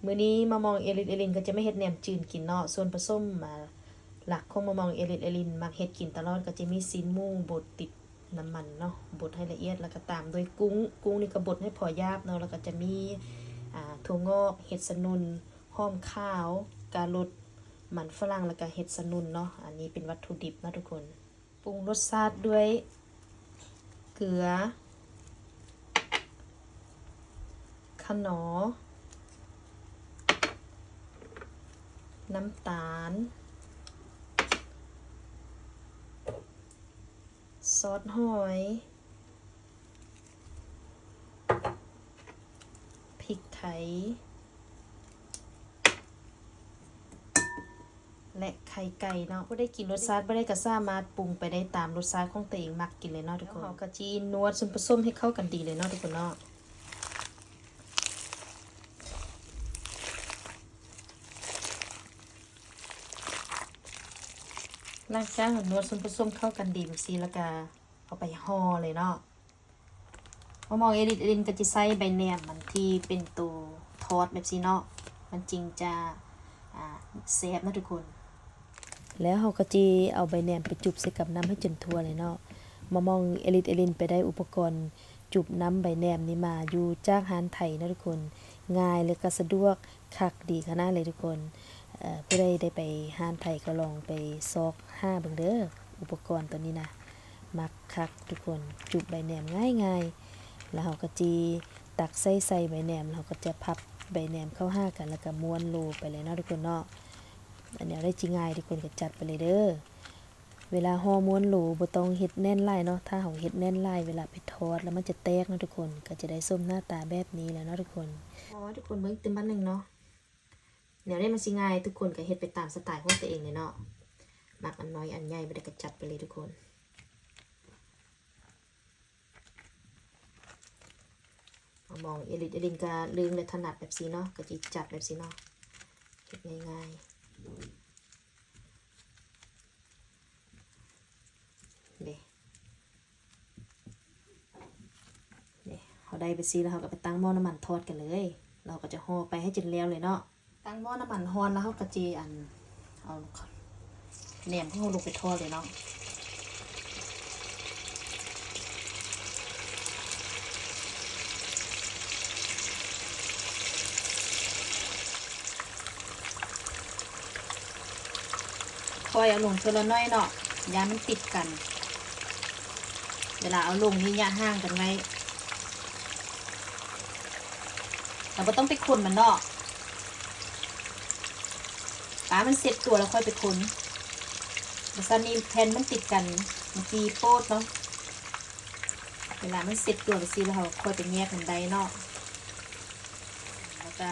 มื้อนี้มามองเอลินก็จะไม่เฮ็ดแหนมจืดกินเนาะส่วนผสมหลักของมามองเอลินมักเฮ็ดกินตลอดก็จะมีซีนหมูบดติดน้ำมันเนาะบดให้ละเอียดแล้วก็ตามด้วยกุ้งนี่ก็บดให้พอหยาบเนาะแล้วก็จะมีถั่วงอกเห็ดสนุนหอมข้าวกาลดมันฝรั่งแล้วก็เห็ดสนุนเนาะอันนี้เป็นวัตถุดิบนะทุกคนปรุงรสชาติด้วยเกลือขนอน้ำตาลซอสหอยพริกไทยและไข่ไก่เนาะบ่ได้กินรสชาติบ่ได้ก็สามารถปรุงไปได้ตามรสชาติของตัวเองมักกินเลยเนาะทุกคนก็จีนวดส่วนผสมให้เข้ากันดีเลยเนาะทุกคนเนาะหลังจากนวดส่วนผสมเข้ากันดีแบบนี้แล้วก็เอาไปห่อเลยเนาะมองเอลินก็จะใส่ใบแหนมมันที่เป็นตัวทอดแบบนี้เนาะมันจริงจะแซ่บนะทุกคนแล้วเราก็จีเอาใบแหนมไปจุบใส่กับน้ำให้จนทั่วเลยเนาะมองเอลินไปได้อุปกรณ์จุบน้ำใบแหนมนี่มาอยู่จากร้านไทยนะทุกคนง่ายและก็สะดวกคักดีขนาดเลยทุกคนผู้ใดได้ไปร้านไทยก็ลองไปซอกเบิ่งเด้ออุปกรณ์ตัวนี้นะมักคักทุกคนจุบใบแหนมง่ายๆแล้วเราก็จีตักใส่ใบแหนมเราก็จะพับใบแหนมเข้ากันแล้วก็ม้วนโลไปเลยเนาะทุกคนเนาะอันนี้ได้จริงง่ายทุกคนก็จัดไปเลยเด้อเวลาห่อม้วนโหลบ่ต้องเฮ็ดแน่นหลายเนาะถ้าเฮาเฮ็ดแน่นหลายเวลาไปทอดแล้วมันจะแตกเนาะทุกคนก็จะได้ส้มหน้าตาแบบนี้แล้วเนาะทุกคนทุกคนเบิ่งตึมบัดนึงเนาะแนวนี้มันสิง่ายทุกคนก็เฮ็ดไปตามสไตล์ของตัวเองเลยเนาะมักอันน้อยอันใหญ่บ่ได้ก็จัดไปเลยทุกคนมองเอลินก็ลืมและถนัดแบบนี้เนาะก็สิจัดแบบนี้เนาะเฮ็ดง่ายๆเขาได้ไปซีแล้วเขาก็ไปตั้งหม้อน้ำมันทอดกันเลยเราก็จะห่อไปให้จนแล้วเลยเนาะตั้งหม้อน้ำมันร้อนแล้วเขาก็จีเอาแหนมที่เขาลงไปทอดเลยเนาะคอยเอาลงเทละน้อยเนาะยามันติดกันเวลาเอาลงนี่อย่าห่างกันไว้เราไม่ต้องไปคนมันเนาะปลามันเสร็จตัวแล้วค่อยไปคนแต่ซันนี่แผ่นมันติดกันบางทีโป๊ดเนาะเวลามันเสร็จตัวไปซีแล้วเราค่อยไปแยกกันได้เนาะแล้วก็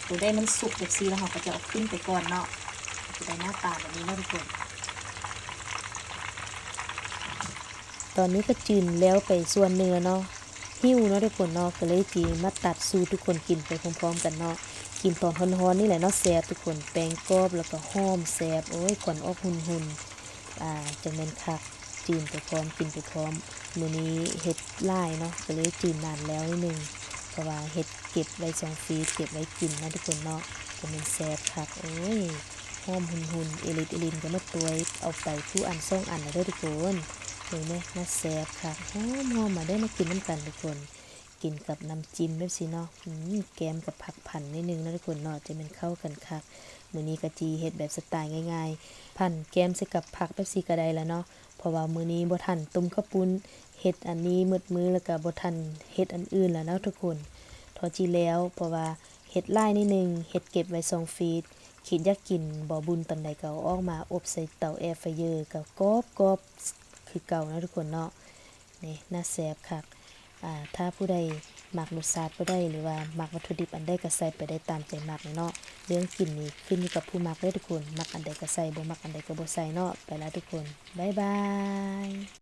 ตัวได้มันสุกแบบซีแล้วเราก็จะเอาขึ้นไปก่อนเนาะจะได้หน้าตาแบบนี้เนาะทุกคนตอนนี้ก็จืนแล้วไปส่วนเนื้อเนาะหิ้วเนาะทุกคนเนาะก็เลยจีมาตัดสูทุกคนกินไปพร้อมๆกันเนาะกินตอนร้อนๆนี่แหละเนาะแซ่บทุกคนแป้งกรอบแล้วก็หอมแซ่บโอ้ยก่อนออกหุ่นจังแม่นคักจีนไปพร้อมกินไปพร้อมมื้อนี้เฮ็ดหลายเนาะก็เลยจีนนานแล้วนิดนึงเพราะว่าเฮ็ดเก็บไว้2ฟรีเก็บไว้กินนะทุกคนเนาะก็มันแซ่บคักโอ้ยหอมหุ่นเอลินก็มาตัวเอาไปผู้อัน2อันแล้วเด้อทุกคนเห็นไหมน่าแซ่บค่ะหอมมาได้มากินน้ำกันทุกคนกินกับน้ำจิ้มด้วยสิเนาะแกมกับผักผันนิดนึงนะทุกคนเนาะจะมันเข้ากันคักมื้อนี้กะจีเฮ็ดแบบสไตล์ง่ายๆผันแกมใส่กับผักแบบสิก็ได้แล้วเนาะเพราะว่ามื้อนี้บ่ทันต้มข้าวปุ้นเฮ็ดอันนี้มืดแล้วก็บ่ทันเฮ็ดอันอื่นแล้วเนาะทุกคนทอดจีแล้วเพราะว่าเฮ็ดหลายนิดนึงเฮ็ดเก็บไว้2ฟีดคิดอยากกินบ่บุญปานใดก็เอาออกมาอบใส่เตาแอร์ไฟเยอร์ก็กรอบคือเก่านะทุกคนเนาะนี่น่าแซ่บคักถ้าผู้ใดมักรสชาติผู้ใดหรือว่ามักวัตถุดิบอันใดก็ใส่ไปได้ตามใจมักเนาะเรื่องกินนี่ขึ้นอยู่กับผู้มักเลยทุกคนมักอันใดก็ใส่บ่มักอันใดก็บ่ใส่เนาะไปแล้วทุกคนบ๊ายบาย